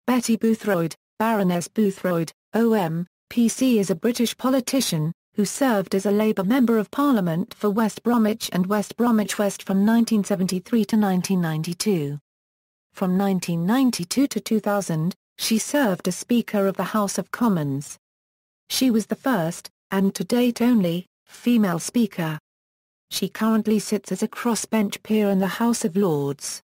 Betty Boothroyd, Baroness Boothroyd, OM, PC is a British politician, who served as a Labour Member of Parliament for West Bromwich and West Bromwich West from 1973 to 1992. From 1992 to 2000, she served as Speaker of the House of Commons. She was the first, and to date only, female Speaker. She currently sits as a crossbench peer in the House of Lords.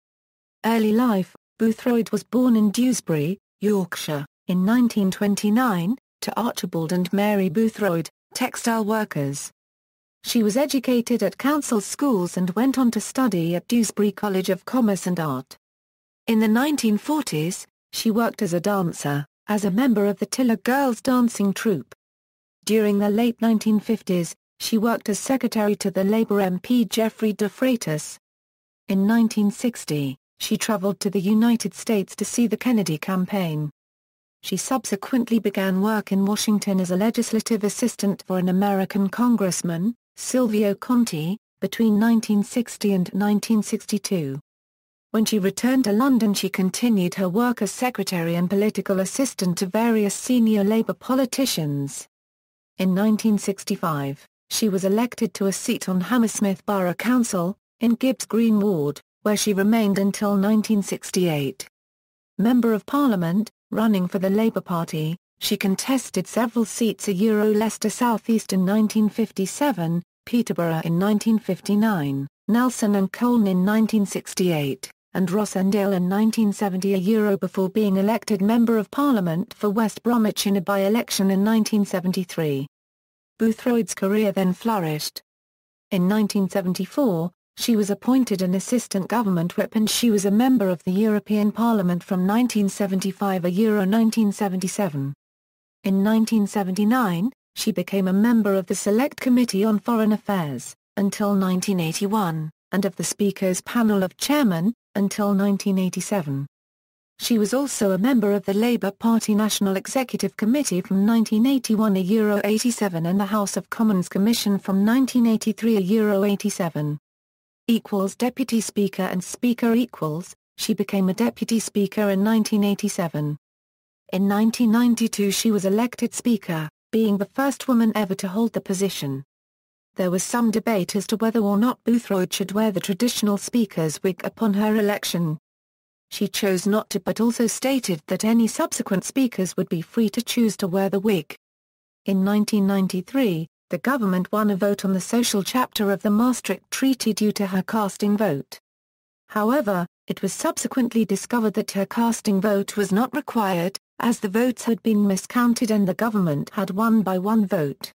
Early life: Boothroyd was born in Dewsbury, Yorkshire, in 1929, to Archibald and Mary Boothroyd, textile workers. She was educated at council schools and went on to study at Dewsbury College of Commerce and Art. In the 1940s, she worked as a dancer, as a member of the Tiller Girls dancing troupe. During the late 1950s, she worked as secretary to the Labour MP Geoffrey de Freitas. In 1960, she travelled to the United States to see the Kennedy campaign. She subsequently began work in Washington as a legislative assistant for an American congressman, Silvio Conte, between 1960 and 1962. When she returned to London, she continued her work as secretary and political assistant to various senior Labour politicians. In 1965, she was elected to a seat on Hammersmith Borough Council, in Gibbs Green Ward, where she remained until 1968. Member of Parliament, running for the Labour Party, she contested several seats: Leicester South East in 1957, Peterborough in 1959, Nelson and Colne in 1968, and Rossendale in 1970 before being elected Member of Parliament for West Bromwich in a by-election in 1973. Boothroyd's career then flourished. In 1974, she was appointed an assistant government whip and she was a member of the European Parliament from 1975 to 1977. In 1979, she became a member of the Select Committee on Foreign Affairs, until 1981, and of the Speaker's Panel of Chairmen, until 1987. She was also a member of the Labour Party National Executive Committee from 1981 to 87 and the House of Commons Commission from 1983 to 87. Deputy Speaker and Speaker equals, she became a Deputy Speaker in 1987. In 1992 she was elected Speaker, being the first woman ever to hold the position. There was some debate as to whether or not Boothroyd should wear the traditional Speaker's wig upon her election. She chose not to, but also stated that any subsequent speakers would be free to choose to wear the wig. In 1993, the government won a vote on the social chapter of the Maastricht Treaty due to her casting vote. However, it was subsequently discovered that her casting vote was not required, as the votes had been miscounted and the government had won by one vote.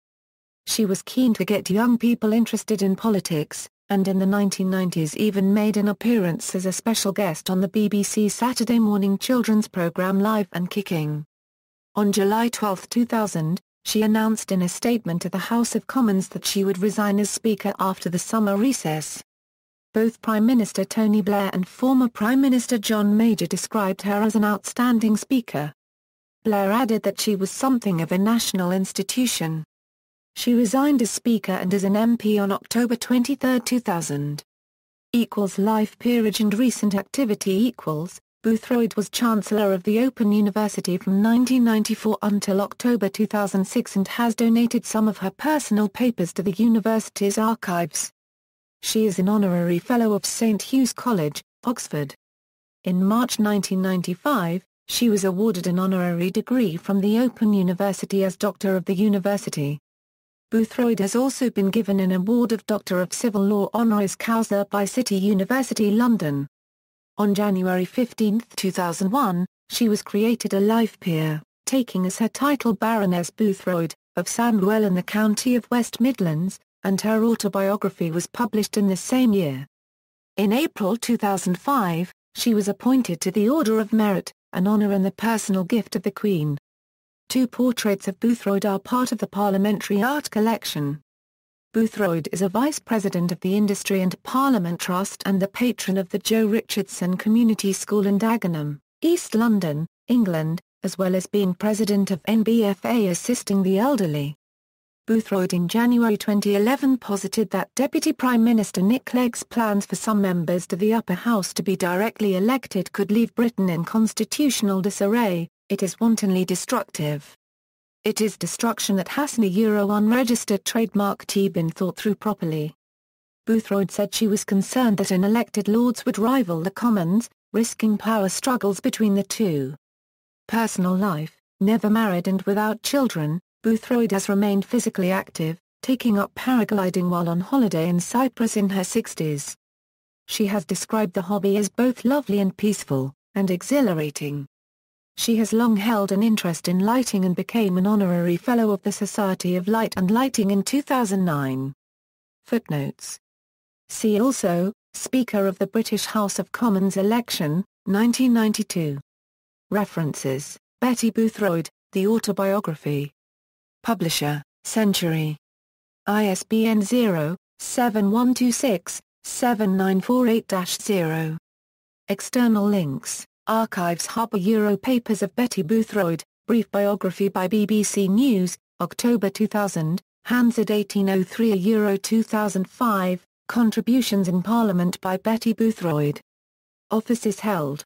She was keen to get young people interested in politics, and in the 1990s even made an appearance as a special guest on the BBC's Saturday morning children's programme Live and Kicking. On July 12, 2000, she announced in a statement to the House of Commons that she would resign as Speaker after the summer recess. Both Prime Minister Tony Blair and former Prime Minister John Major described her as an outstanding Speaker. Blair added that she was something of a national institution. She resigned as Speaker and as an MP on October 23, 2000. Life peerage and recent activity Boothroyd was Chancellor of the Open University from 1994 until October 2006 and has donated some of her personal papers to the university's archives. She is an honorary Fellow of St Hugh's College, Oxford. In March 1995, she was awarded an honorary degree from the Open University as Doctor of the University. Boothroyd has also been given an award of Doctor of Civil Law honoris causa by City University London. On January 15, 2001, she was created a life peer, taking as her title Baroness Boothroyd, of Sandwell in the county of West Midlands, and her autobiography was published in the same year. In April 2005, she was appointed to the Order of Merit, an honour and the personal gift of the Queen. Two portraits of Boothroyd are part of the Parliamentary Art Collection. Boothroyd is a Vice President of the Industry and Parliament Trust and the patron of the Joe Richardson Community School in Dagenham, East London, England, as well as being President of NBFA Assisting the Elderly. Boothroyd in January 2011 posited that Deputy Prime Minister Nick Clegg's plans for some members to the upper house to be directly elected could leave Britain in constitutional disarray. It is wantonly destructive. It is destruction that has an unregistered trademark been thought through properly. Boothroyd said she was concerned that an elected Lords would rival the Commons, risking power struggles between the two. Personal life: never married and without children, Boothroyd has remained physically active, taking up paragliding while on holiday in Cyprus in her 60s. She has described the hobby as both lovely and peaceful, and exhilarating. She has long held an interest in lighting and became an honorary Fellow of the Society of Light and Lighting in 2009. Footnotes. See also, Speaker of the British House of Commons election, 1992. References: Betty Boothroyd, The Autobiography. Publisher, Century. ISBN 0-7126-7948-0. External links: Archives Harper Papers of Betty Boothroyd, Brief Biography by BBC News, October 2000, Hansard 1803 2005, Contributions in Parliament by Betty Boothroyd. Offices held.